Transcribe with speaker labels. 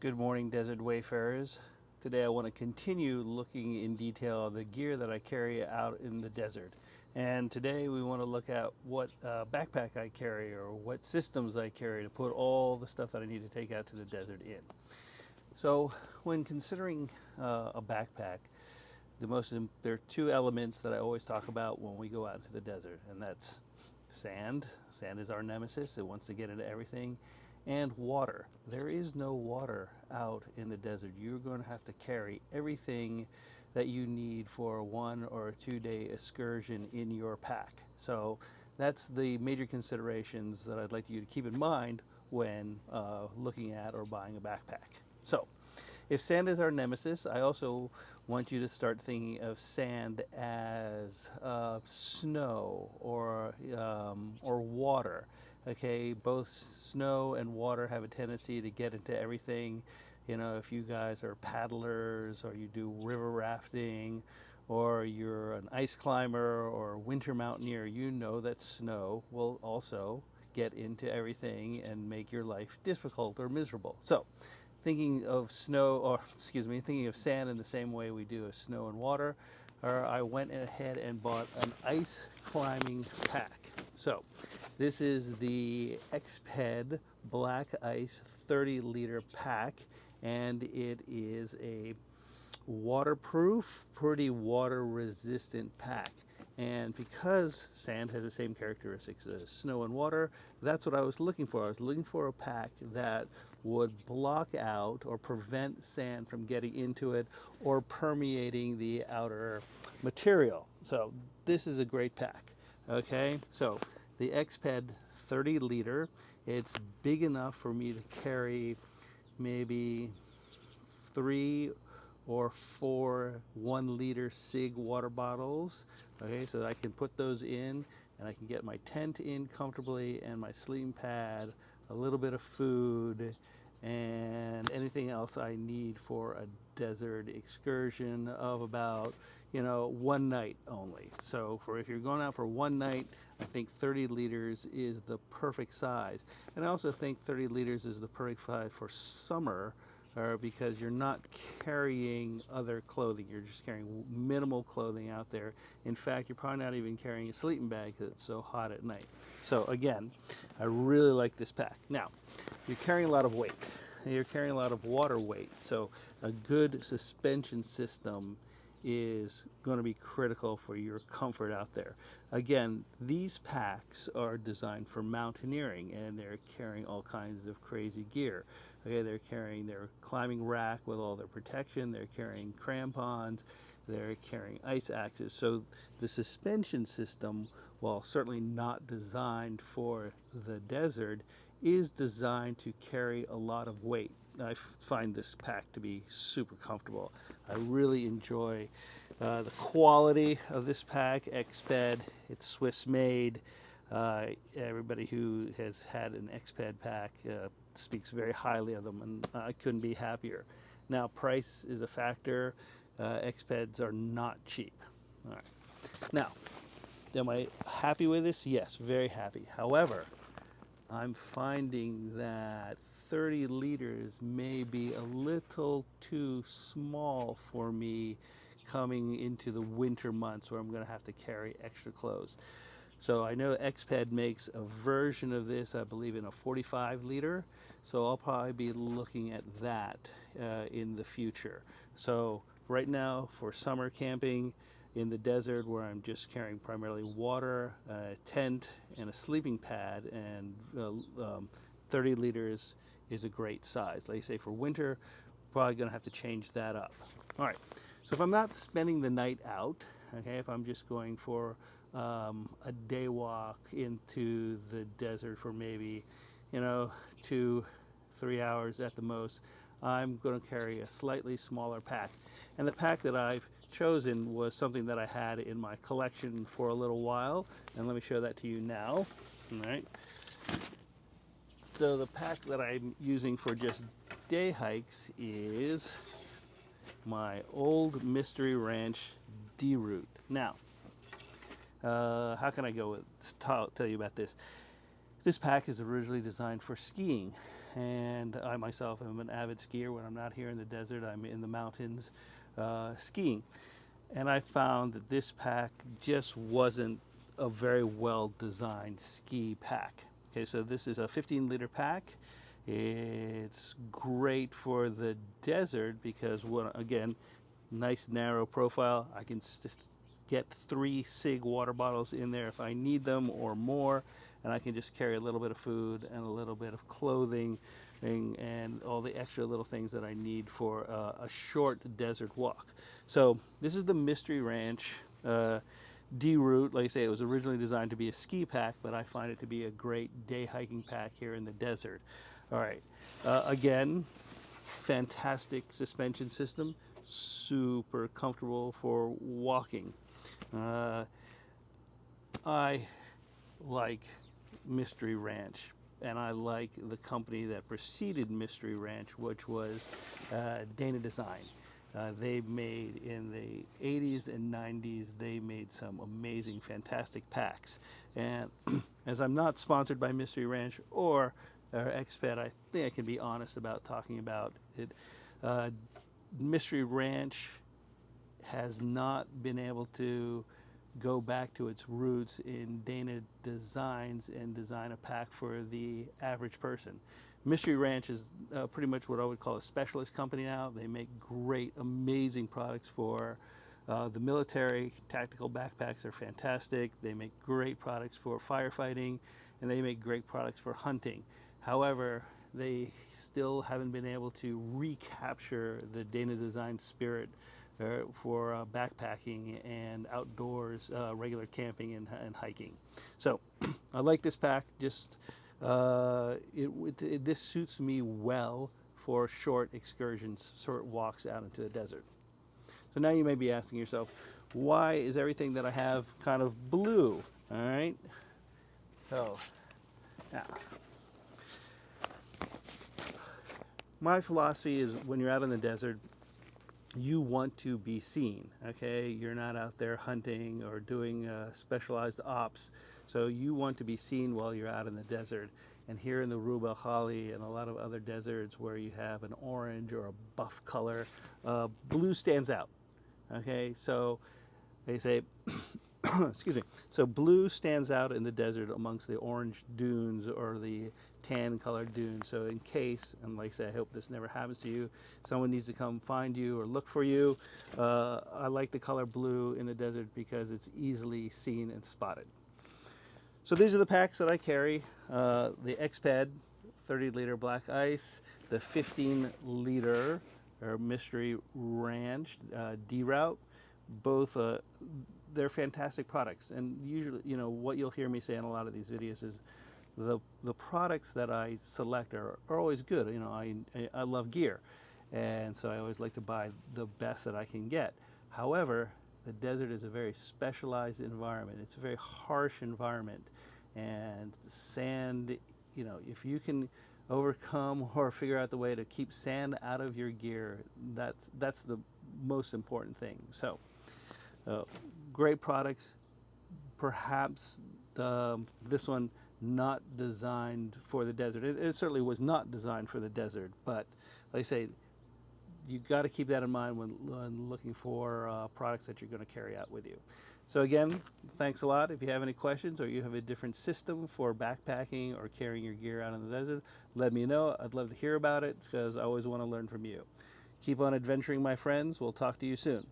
Speaker 1: Good morning, desert wayfarers. Today I want to continue looking in detail at the gear that I carry out in the desert. And today we want to look at what backpack I carry or what systems I carry to put all the stuff that I need to take out to the desert in. So when considering a backpack, there are two elements that I always talk about when we go out into the desert, and that's sand. Sand is our nemesis. It wants to get into everything. And water. There is no water out in the desert. You're going to have to carry everything that you need for a 1 or a 2 day excursion in your pack. So that's the major considerations that I'd like you to keep in mind when looking at or buying a backpack. So if sand is our nemesis, I also want you to start thinking of sand as snow or water. Okay, both snow and water have a tendency to get into everything. You know, if you guys are paddlers or you do river rafting or you're an ice climber or a winter mountaineer, you know that snow will also get into everything and make your life difficult or miserable. So thinking of thinking of sand in the same way we do of snow and water, or I went ahead and bought an ice climbing pack. So this is the Exped Black Ice 30-liter pack, and it is a waterproof, pretty water resistant pack. And because sand has the same characteristics as snow and water, that's what I was looking for. I was looking for a pack that would block out or prevent sand from getting into it or permeating the outer material. So this is a great pack. Okay, so the Exped 30-liter, it's big enough for me to carry maybe 3 or 4 1-liter SIG water bottles. Okay, so I can put those in and I can get my tent in comfortably and my sleeping pad, a little bit of food, and anything else I need for a desert excursion of about, 1 night only. So for if you're going out for 1 night, I think 30 liters is the perfect size. And I also think 30 liters is the perfect size for summer, because you're not carrying other clothing. You're just carrying minimal clothing out there. In fact, you're probably not even carrying a sleeping bag because it's so hot at night. So again, I really like this pack. Now, you're carrying a lot of weight. You're carrying a lot of water weight. So a good suspension system is going to be critical for your comfort out there. Again, these packs are designed for mountaineering and they're carrying all kinds of crazy gear. Okay, they're carrying their climbing rack with all their protection, they're carrying crampons, they're carrying ice axes. So the suspension system, while certainly not designed for the desert, is designed to carry a lot of weight. I find this pack to be super comfortable. I really enjoy the quality of this pack. Exped, it's Swiss made. Everybody who has had an Exped pack speaks very highly of them, and I couldn't be happier. Now, price is a factor. Expeds are not cheap. All right. Now, am I happy with this? Yes, very happy. However, I'm finding that 30 liters may be a little too small for me coming into the winter months where I'm going to have to carry extra clothes. So I know Exped makes a version of this, I believe, in a 45 liter. So I'll probably be looking at that in the future. So right now, for summer camping in the desert, where I'm just carrying primarily water, a tent, and a sleeping pad, and 30 liters is a great size. Like I say, for winter, probably going to have to change that up. All right. So if I'm not spending the night out, okay, if I'm just going for a day walk into the desert for maybe, 2, 3 hours at the most, I'm going to carry a slightly smaller pack. And the pack that I've chosen was something that I had in my collection for a little while. And let me show that to you now. All right. So the pack that I'm using for just day hikes is my old Mystery Ranch D-Route. Now, how can I tell you about this? This pack is originally designed for skiing. and I myself am an avid skier. When I'm not here in the desert, I'm in the mountains skiing. And I found that this pack just wasn't a very well designed ski pack. Okay, so this is a 15-liter pack. It's great for the desert because, again, nice narrow profile. I can get 3 SIG water bottles in there if I need them or more, and I can just carry a little bit of food and a little bit of clothing and all the extra little things that I need for a short desert walk. So this is the Mystery Ranch D-Route. Like I say, it was originally designed to be a ski pack, but I find it to be a great day hiking pack here in the desert. All right, again, fantastic suspension system, super comfortable for walking. I like Mystery Ranch, and I like the company that preceded Mystery Ranch, which was Dana Design. They made, in the 80s and 90s, they made some amazing, fantastic packs. And as I'm not sponsored by Mystery Ranch or Exped, I think I can be honest about talking about it. Mystery Ranch has not been able to go back to its roots in Dana Designs and design a pack for the average person. Mystery Ranch is pretty much what I would call a specialist company now. They make great, amazing products for the military. Tactical backpacks are fantastic. They make great products for firefighting, and they make great products for hunting. However, they still haven't been able to recapture the Dana Design spirit for backpacking and outdoors, regular camping and hiking. So I like this pack. Just this suits me well for short excursions, short walks out into the desert. So now you may be asking yourself, why is everything that I have kind of blue? All right. So now, my philosophy is when you're out in the desert, you want to be seen, okay? You're not out there hunting or doing specialized ops, so you want to be seen while you're out in the desert. And here in the Rub al Khali and a lot of other deserts where you have an orange or a buff color, blue stands out, okay? So they say, excuse me, so blue stands out in the desert amongst the orange dunes or the tan colored dunes. So in case, and like I say, I hope this never happens to you, someone needs to come find you or look for you, I like the color blue in the desert because it's easily seen and spotted. So these are the packs that I carry. The Exped 30-liter black ice, the 15-liter Mystery Ranch D-Route. Both they're fantastic products, and usually, you know, what you'll hear me say in a lot of these videos is the products that I select are always good. You know, I love gear, and so I always like to buy the best that I can get. However, the desert is a very specialized environment. It's a very harsh environment, and sand, you know, if you can overcome or figure out the way to keep sand out of your gear, that's the most important thing. So great products. Perhaps this one not designed for the desert. It certainly was not designed for the desert, but like I say, you got to keep that in mind when looking for products that you're going to carry out with you. So again, thanks a lot. If you have any questions or you have a different system for backpacking or carrying your gear out in the desert, let me know. I'd love to hear about it because I always want to learn from you. Keep on adventuring, my friends. We'll talk to you soon.